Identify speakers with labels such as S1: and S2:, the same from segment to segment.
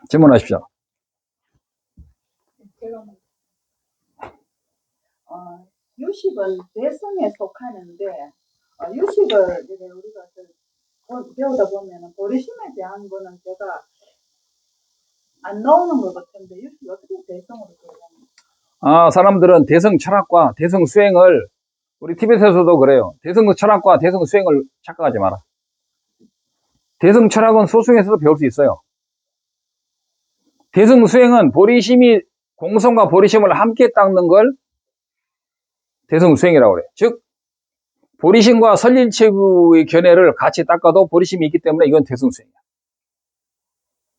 S1: 질문하십시오.
S2: 제가 유식은 대성에 속하는데 유식을 이제 우리가 배우다 보면은 보리심에 대한 거는 제가 안 나오는 것 같은데 유식이 어떻게 대성으로 들어가는?
S1: 사람들은 대성 철학과 대성 수행을 우리 티벳에서도 그래요. 대성 철학과 대성 수행을 착각하지 마라. 대성 철학은 소승에서도 배울 수 있어요. 대성 수행은 보리심이 공성과 보리심을 함께 닦는 걸 대성 수행이라고 그래요. 즉 보리심과 설릴체구의 견해를 같이 닦아도 보리심이 있기 때문에 이건 대성 수행이야.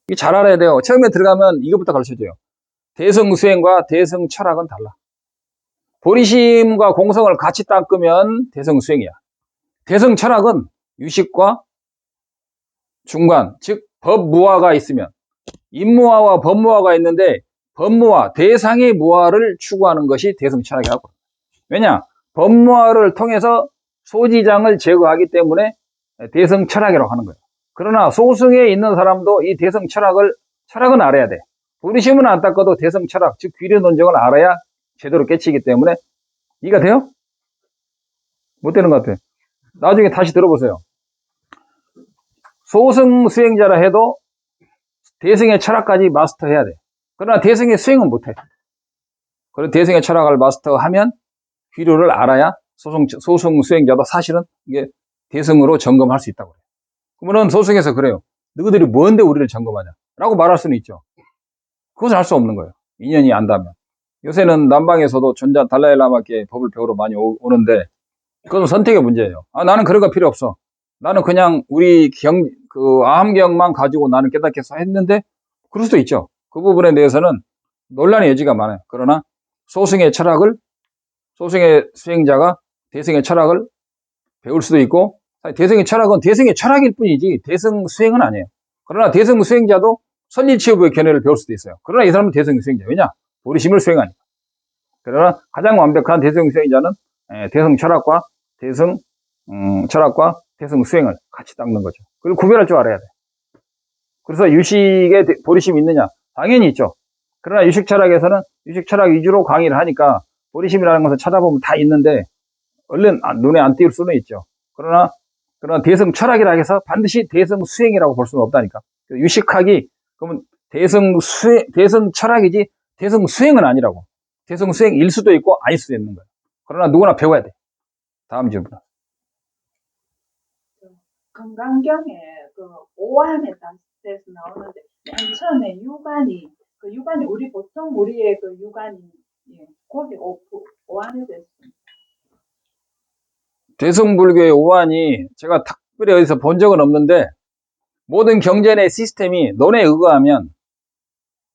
S1: 이거 잘 알아야 돼요. 처음에 들어가면 이것부터 가르쳐줘요. 대성 수행과 대성 철학은 달라. 보리심과 공성을 같이 닦으면 대성 수행이야. 대성 철학은 유식과 중간, 즉 법무화가 있으면 인무화와 법무화가 있는데 법무화, 대상의 무화를 추구하는 것이 대성 철학이라고. 왜냐? 법무화를 통해서 소지장을 제거하기 때문에 대성 철학이라고 하는 거예요. 그러나 소승에 있는 사람도 이 대성 철학은 알아야 돼. 보리심은 안 닦아도 대성 철학, 즉 귀려 논정을 알아야 제대로 깨치기 때문에 이해가 돼요? 못 되는 것 같아요. 나중에 다시 들어보세요. 소승 수행자라 해도 대승의 철학까지 마스터해야 돼. 그러나 대승의 수행은 못해. 그래서 대승의 철학을 마스터하면 귀료를 알아야 소승 수행자도 사실은 이게 대승으로 점검할 수 있다고 해요. 그러면 소승에서 그래요. 너희들이 뭔데 우리를 점검하냐? 라고 말할 수는 있죠. 그것을 할 수 없는 거예요. 인연이 안다면. 요새는 남방에서도 전자 달라일라마께 법을 배우러 많이 오는데 그건 선택의 문제예요. 나는 그런 거 필요 없어. 나는 그냥 우리 아함경만 가지고 나는 깨닫겠어 했는데 그럴 수도 있죠. 그 부분에 대해서는 논란의 여지가 많아요. 그러나 소승의 수행자가 대승의 철학을 배울 수도 있고 대승의 철학은 대승의 철학일 뿐이지 대승 수행은 아니에요. 그러나 대승 수행자도 선리치유부의 견해를 배울 수도 있어요. 그러나 이 사람은 대승 수행자. 왜냐? 보리심을 수행하니까. 그러나 가장 완벽한 대승 수행자는 대승 철학과 대승 수행을 같이 닦는 거죠. 그리고 구별할 줄 알아야 돼. 그래서 유식에 보리심이 있느냐? 당연히 있죠. 그러나 유식 철학에서는 유식 철학 위주로 강의를 하니까 보리심이라는 것을 찾아보면 다 있는데 얼른 눈에 안 띄울 수는 있죠. 그러나 대승 철학이라 해서 반드시 대승 수행이라고 볼 수는 없다니까. 유식학이 그러면 대승 철학이지 대승 수행은 아니라고. 대승 수행일 수도 있고 아닐 수도 있는 거예요. 그러나 누구나 배워야 돼. 다음 질문.
S2: 건강경에 오한에 대해서 나오는데 맨 처음에 유관이 보통 우리의 유관이 거기 오한에 대해서
S1: 대승불교의 오한이 제가 특별히 어디서 본 적은 없는데 모든 경전의 시스템이 논에 의거하면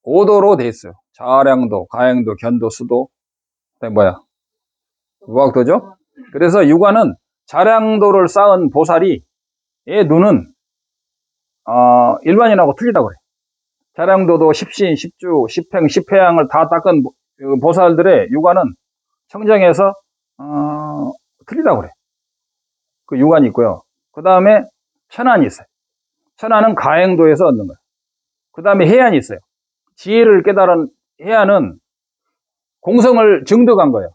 S1: 5도로 돼 있어요. 자량도, 가행도, 견도, 수도, 무학도죠? 그래서 유관은 자량도를 쌓은 보살이 얘 눈은 일반인하고 틀리다고 그래. 자량도도 십신, 십주, 십행, 십회양을 다 닦은 보살들의 유관은 청정해서 틀리다고 그래. 그 유관이 있고요. 그 다음에 천안이 있어요. 천안은 가행도에서 얻는 거예요. 그 다음에 해안이 있어요. 지혜를 깨달은 해안은 공성을 증득한 거예요.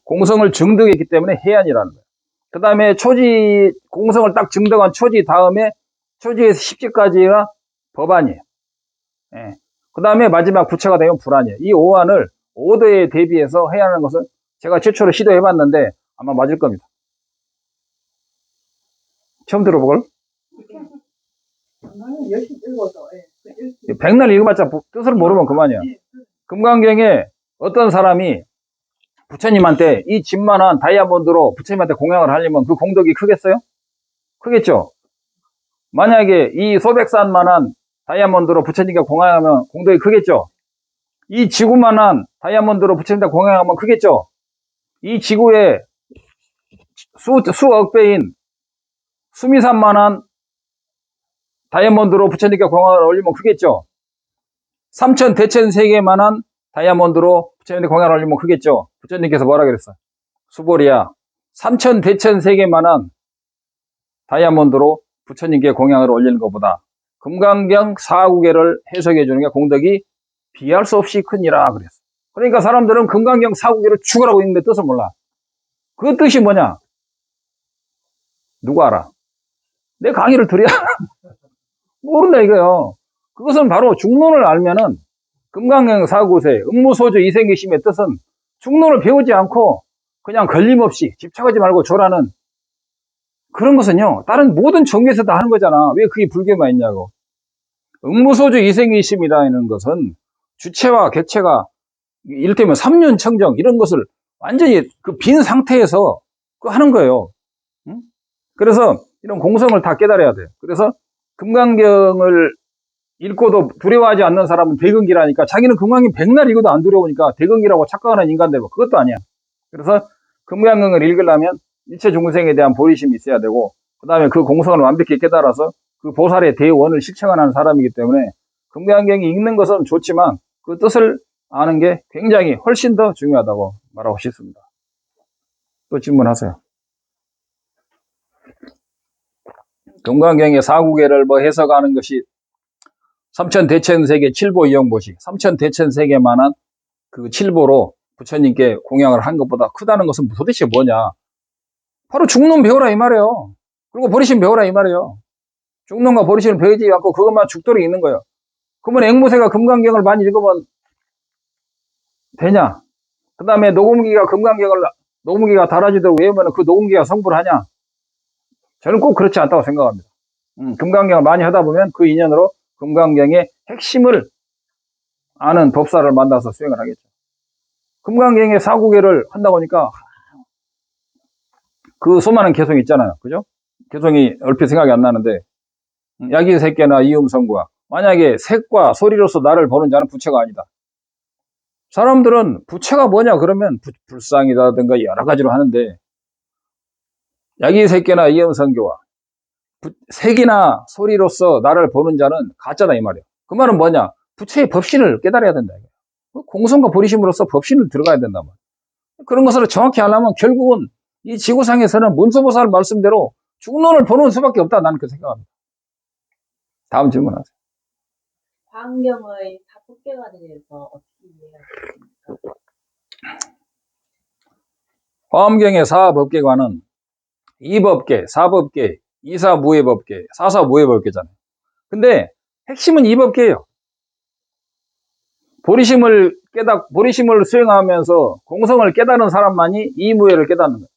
S1: 공성을 증득했기 때문에 해안이라는 거예요. 그 다음에 공성을 딱 증득한 초지 다음에 초지에서 십지까지가 법안이에요. 예. 그 다음에 마지막 부처가 되면 불안이에요. 이 오안을 5도에 대비해서 해야 하는 것은 제가 최초로 시도해봤는데 아마 맞을 겁니다. 처음 들어볼?
S2: 열심히 읽어서
S1: 백날 읽어봤자 뜻을 모르면 그만이야. 금강경에 어떤 사람이 부처님한테 이 집만한 다이아몬드로 부처님한테 공양을 하려면 그 공덕이 크겠어요? 크겠죠? 만약에 이 소백산만한 다이아몬드로 부처님께 공양하면 공덕이 크겠죠? 이 지구만한 다이아몬드로 부처님께 공양하면 크겠죠? 이 지구에 수억 배인 수미산만한 다이아몬드로 부처님께 공양을 올리면 크겠죠? 삼천 대천 세계만한 다이아몬드로 부처님께 공양을 올리면 크겠죠? 부처님께서 뭐라 그랬어? 수보리야, 삼천 대천 세계만한 다이아몬드로 부처님께 공양을 올리는 것보다 금강경 사구계를 해석해 주는 게 공덕이 비할 수 없이 크니라 그랬어. 그러니까 사람들은 금강경 사구계를 죽으라고 있는데 뜻을 몰라. 그 뜻이 뭐냐? 누구 알아? 내 강의를 들어야 모른다 이거요. 그것은 바로 중론을 알면은 금강경 사구세 음무소주 이생기심의 뜻은 중론을 배우지 않고 그냥 걸림없이 집착하지 말고 조라는 그런 것은요, 다른 모든 종교에서 다 하는 거잖아. 왜 그게 불교만 있냐고. 음무소주 이생이심이라는 것은 주체와 객체가 이를테면 삼륜청정 이런 것을 완전히 그 빈 상태에서 그 하는 거예요. 응? 그래서 이런 공성을 다 깨달아야 돼. 그래서 금강경을 읽고도 두려워하지 않는 사람은 대근기라니까 자기는 금강경 백날 읽어도 안 두려우니까 대근기라고 착각하는 인간들 그것도 아니야. 그래서 금강경을 읽으려면 일체 중생에 대한 보리심이 있어야 되고 그 다음에 그 공성을 완벽히 깨달아서 그 보살의 대원을 실천하는 사람이기 때문에 금강경이 읽는 것은 좋지만 그 뜻을 아는 게 굉장히 훨씬 더 중요하다고 말하고 싶습니다. 또 질문하세요. 금강경의 사구계를 뭐 해석하는 것이 삼천대천세계 칠보이용보시 삼천대천세계만한 그 칠보로 부처님께 공양을 한 것보다 크다는 것은 도대체 뭐냐? 바로 중론 배우라 이 말이에요. 그리고 보리심 배우라 이 말이에요. 중론과 보리심을 배우지 않고 그것만 죽도록 있는 거예요. 그러면 앵무새가 금강경을 많이 읽으면 되냐? 그 다음에 녹음기가 달아지도록 외우면 그 녹음기가 성불을 하냐? 저는 꼭 그렇지 않다고 생각합니다. 금강경을 많이 하다 보면 그 인연으로 금강경의 핵심을 아는 법사를 만나서 수행을 하겠죠. 금강경의 사구계를 한다고 하니까 그 수많은 개성이 있잖아요. 그죠? 개성이 얼핏 생각이 안 나는데 야기색계나 이음성구가 만약에 색과 소리로서 나를 보는 자는 부처가 아니다. 사람들은 부처가 뭐냐 그러면 불상이라든가 여러 가지로 하는데 야기색계나 이음성교와 색이나 소리로서 나를 보는 자는 가짜다 이 말이에요. 그 말은 뭐냐? 부처의 법신을 깨달아야 된다. 공성과 보리심으로써 법신을 들어가야 된단 말이에요. 그런 것을 정확히 하려면 결국은 이 지구상에서는 문서보살 말씀대로 중론을 보는 수밖에 없다. 나는 그렇게 생각합니다. 다음 질문하세요.
S3: 광경의 사법계가 대해서 어떻게 이해하십니까?
S1: 화엄경의 사법계관은 이법계, 사법계, 이사무예법계, 사사무예법계잖아요. 근데 핵심은 이법계예요. 보리심을 수행하면서 공성을 깨달은 사람만이 이무예를 깨닫는 거예요.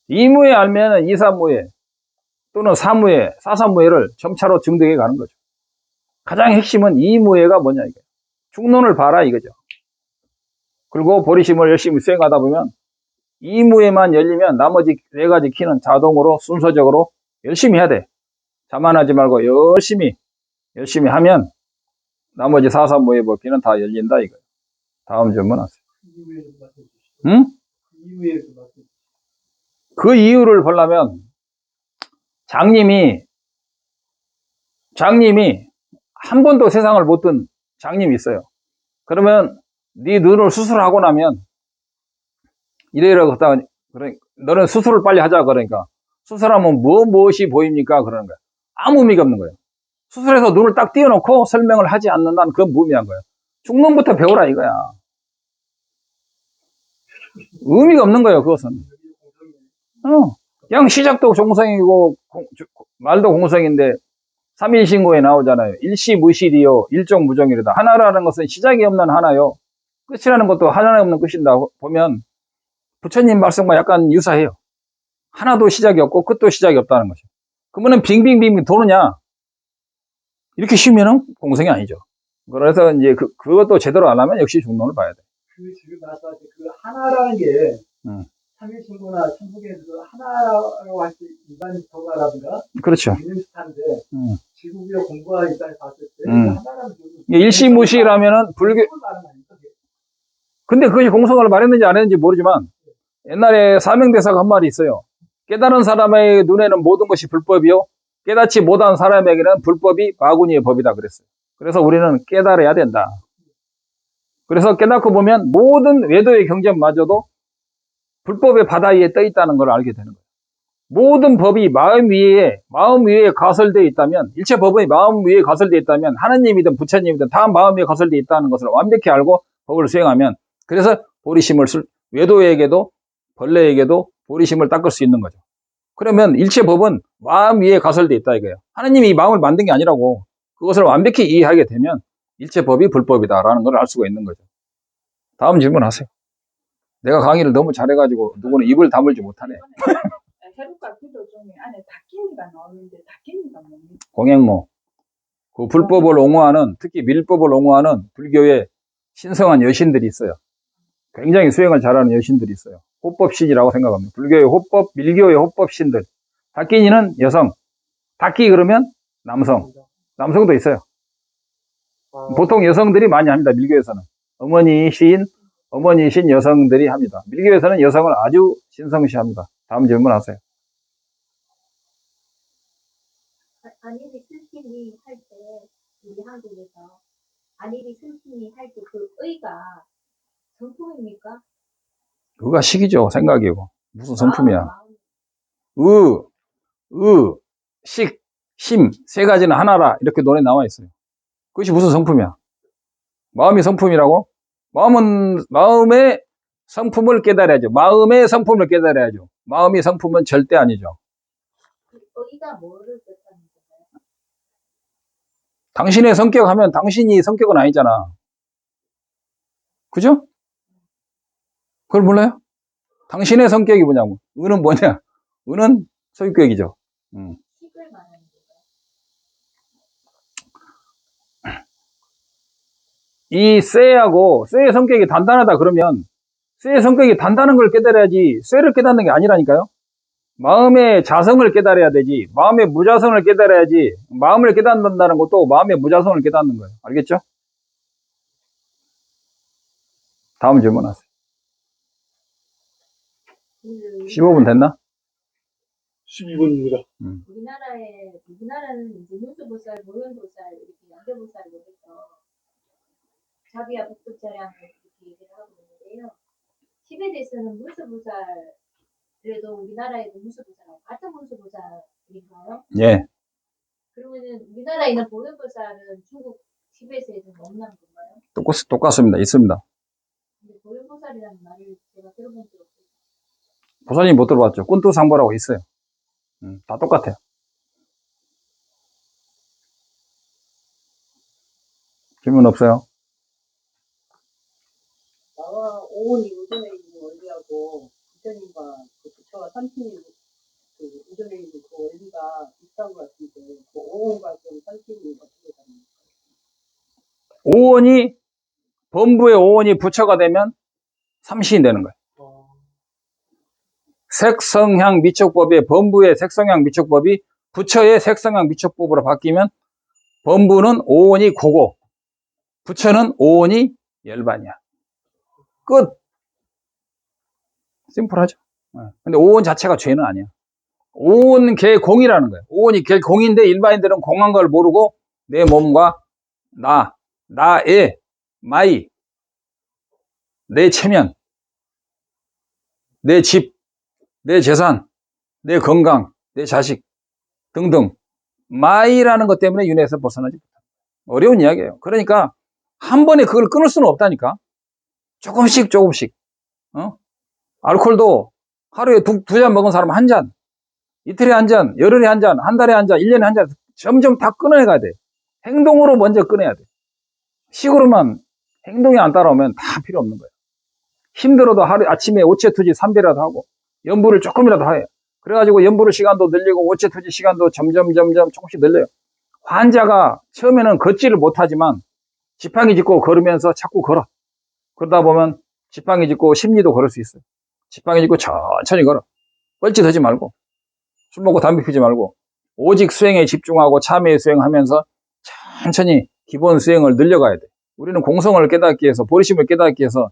S1: 이무예 알면 이사무예 또는 사무예, 사사무예를 점차로 증득해 가는 거죠. 가장 핵심은 이무예가 뭐냐 이게. 중론을 봐라 이거죠. 그리고 보리심을 열심히 수행하다 보면 이무예만 열리면 나머지 네 가지 키는 자동으로 순서적으로 열심히 해야 돼. 자만하지 말고 열심히 하면 나머지 사사무예 법기는 다 열린다 이거예요. 다음 질문하세요. 응? 그 이유를 보려면 장님이 한 번도 세상을 못 본 장님이 있어요. 그러면 네 눈을 수술하고 나면 이래라고 하다가 너는 수술을 빨리 하자 그러니까 수술하면 무엇이 보입니까? 그러는 거야. 아무 의미가 없는 거예요. 수술해서 눈을 딱 띄워놓고 설명을 하지 않는다는 그건 무의미한 거예요. 중론부터 배우라 이거야. 의미가 없는 거예요. 그것은. 그냥 시작도 공성이고 말도 공성인데 3일신고에 나오잖아요. 일시무실이요 일종무종이르다. 하나라는 것은 시작이 없는 하나요. 끝이라는 것도 하나 없는 끝인다 보면 부처님 말씀과 약간 유사해요. 하나도 시작이 없고 끝도 시작이 없다는 것이죠. 그러면 빙빙빙 도느냐? 이렇게 쉬면은 공성이 아니죠. 그래서 이제 그것도 제대로 안 하면 역시 중론을 봐야 돼.
S4: 지금 말씀하신 그 하나라는 게 삼일신고나 천국에서도 하나라고 할 때 일반 교가라든가
S1: 그렇죠.
S4: 비슷한데 지구비어 공부하는 입장에서 봤을 때 하나라는
S1: 일시무실하면은 불교. 근데 그것이 공성을 말했는지 안 했는지 모르지만 옛날에 사명대사가 한 말이 있어요. 깨달은 사람의 눈에는 모든 것이 불법이요. 깨닫지 못한 사람에게는 불법이 바구니의 법이다 그랬어요. 그래서 우리는 깨달아야 된다. 그래서 깨닫고 보면 모든 외도의 경전마저도 불법의 바다 위에 떠 있다는 걸 알게 되는 거예요. 모든 법이 마음 위에 가설되어 있다면, 일체 법이 마음 위에 가설되어 있다면, 하느님이든 부처님이든 다 마음 위에 가설되어 있다는 것을 완벽히 알고 법을 수행하면, 그래서 보리심을 외도에게도 벌레에게도 보리심을 닦을 수 있는 거죠. 그러면 일체 법은 마음 위에 가설되어 있다 이거예요. 하느님이 이 마음을 만든 게 아니라고. 그것을 완벽히 이해하게 되면 일체 법이 불법이다라는 걸 알 수가 있는 거죠. 다음 질문하세요. 내가 강의를 너무 잘해가지고 누구는 입을 다물지 못하네.
S2: 해루가 기도 중에 안에 다끼니가 나오는데 다끼니가 뭡니까?
S1: 공행모. 그 불법을 옹호하는, 특히 밀법을 옹호하는 불교의 신성한 여신들이 있어요. 굉장히 수행을 잘하는 여신들이 있어요. 호법신이라고 생각합니다. 불교의 호법, 밀교의 호법신들. 다끼니는 여성. 다끼 그러면 남성. 남성도 있어요. 보통 여성들이 많이 합니다. 밀교에서는. 어머니신 여성들이 합니다. 밀교에서는 여성을 아주 신성시합니다. 다음 질문하세요.
S5: 안일이 슬심이 할 때, 우리 한국에서 안일이 슬심이 할 때 그 의가 성품입니까?
S1: 그가 식이죠. 생각이고. 무슨 성품이야.
S5: 마음.
S1: 식, 심, 세 가지는 하나라. 이렇게 노래 나와 있어요. 그것이 무슨 성품이야? 마음이 성품이라고? 마음의 성품을 깨달아야죠. 마음의 성품을 깨달아야죠. 마음이 성품은 절대 아니죠.
S5: 그 의가 뭐를 뜻하는 건가요?
S1: 당신의 성격 하면 당신이 성격은 아니잖아. 그죠? 그걸 몰라요? 당신의 성격이 뭐냐고. 의는 뭐냐? 의는 소유격이죠.
S5: 식을 말하는 건가요?
S1: 이 쇠의 성격이 단단하다 그러면 쇠의 성격이 단단한 걸 깨달아야지 쇠를 깨닫는 게 아니라니까요. 마음의 자성을 깨달아야 되지. 마음의 무자성을 깨달아야지. 마음을 깨닫는다는 것도 마음의 무자성을 깨닫는 거예요. 알겠죠? 다음 질문하세요. 15분 됐나?
S4: 12분입니다.
S5: 우리나라는 이제 문수보살, 모현보살, 이렇게 양대보살로 해서 자비와 복덕자량을 이렇게 얘기를 하고 있는데요. 티베트에서는 문수보살, 그래도 우리나라에도 문수보살하고 같은 문수보살인가요?
S1: 예.
S5: 그러면은 우리나라에 있는 보현보살은 중국 티베트에서는 없는 건가요?
S1: 똑같습니다. 있습니다.
S5: 근데 보현보살이라는 말을 제가 들어본 적 없어요.
S1: 보살님 못 들어봤죠? 꾼투상보라고 있어요. 다 똑같아요. 질문 없어요?
S3: 나와 오온이 우전에 있는 원리하고 부처님과 그 부처와 삼신이 그 우전에 있는 그 원리가 비슷한 것 같은데 그 오온과 그 삼신이 어떻게 다릅니까?
S1: 오원이 범부의 오원이 부처가 되면 삼신이 되는 거예요. 색성향 미촉법의 범부의 색성향 미촉법이 부처의 색성향 미촉법으로 바뀌면 범부는 오원이 고고, 부처는 오원이 열반이야. 끝. 심플하죠. 근데 오원 자체가 죄는 아니야. 오원 개공이라는 거예요. 오원이 개공인데 일반인들은 공한 걸 모르고 내 몸과 나의 마이, 내 체면, 내 집, 내 재산, 내 건강, 내 자식 등등 마이라는 것 때문에 윤회에서 벗어나지 못합니다. 어려운 이야기예요. 그러니까 한 번에 그걸 끊을 수는 없다니까. 조금씩 알코올도 하루에 두 잔 먹은 사람 한 잔, 이틀에 한 잔, 열흘에 한 잔, 한 달에 한 잔, 1년에 한 잔 점점 다 끊어가야 돼. 행동으로 먼저 끊어야 돼. 식으로만 행동이 안 따라오면 다 필요 없는 거예요. 힘들어도 하루 아침에 오체투지 3배라도 하고 연부를 조금이라도 해. 그래가지고 연부를 시간도 늘리고 오체투지 시간도 점점 조금씩 늘려요. 환자가 처음에는 걷지를 못하지만 지팡이 짚고 걸으면서 자꾸 걸어. 그러다 보면 지팡이 짚고 심리도 걸을 수 있어요. 지팡이 짚고 천천히 걸어. 뻘짓하지 말고 술 먹고 담배 피지 말고 오직 수행에 집중하고 참회에 수행하면서 천천히 기본 수행을 늘려가야 돼. 우리는 공성을 깨닫기 위해서 보리심을 깨닫기 위해서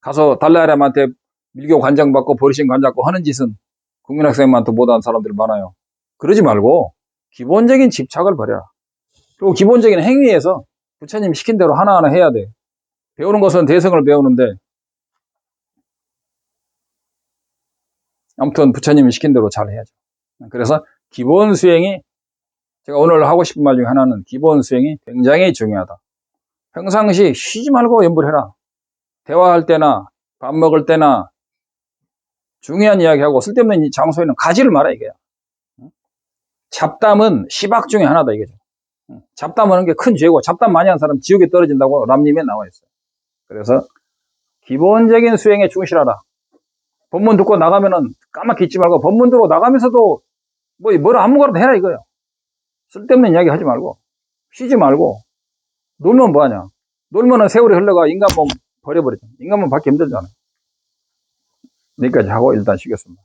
S1: 가서 달라이람한테 밀교 관장 받고 보리심 관장 받고 하는 짓은 국민학생만도 못하는 사람들이 많아요. 그러지 말고 기본적인 집착을 버려라. 그리고 기본적인 행위에서 부처님 시킨 대로 하나하나 해야 돼. 배우는 것은 대성을 배우는데 아무튼 부처님이 시킨 대로 잘 해야죠. 그래서 기본 수행이, 제가 오늘 하고 싶은 말 중에 하나는 기본 수행이 굉장히 중요하다. 평상시 쉬지 말고 연불 해라. 대화할 때나 밥 먹을 때나 중요한 이야기하고 쓸데없는 장소에는 가지를 마라 이거야. 잡담은 시박 중에 하나다 이거죠. 잡담하는 게 큰 죄고, 잡담 많이 하는 사람 지옥에 떨어진다고 람님에 나와 있어요. 그래서 기본적인 수행에 충실하라. 법문 듣고 나가면은 까맣게 있지 말고 법문 듣고 나가면서도 뭘 아무거나 해라 이거예요. 쓸데없는 이야기 하지 말고 쉬지 말고. 놀면 뭐하냐. 놀면은 세월이 흘러가 인간몸 버려버리죠. 인간몸 받기 힘들잖아요. 여기까지 하고 일단 쉬겠습니다.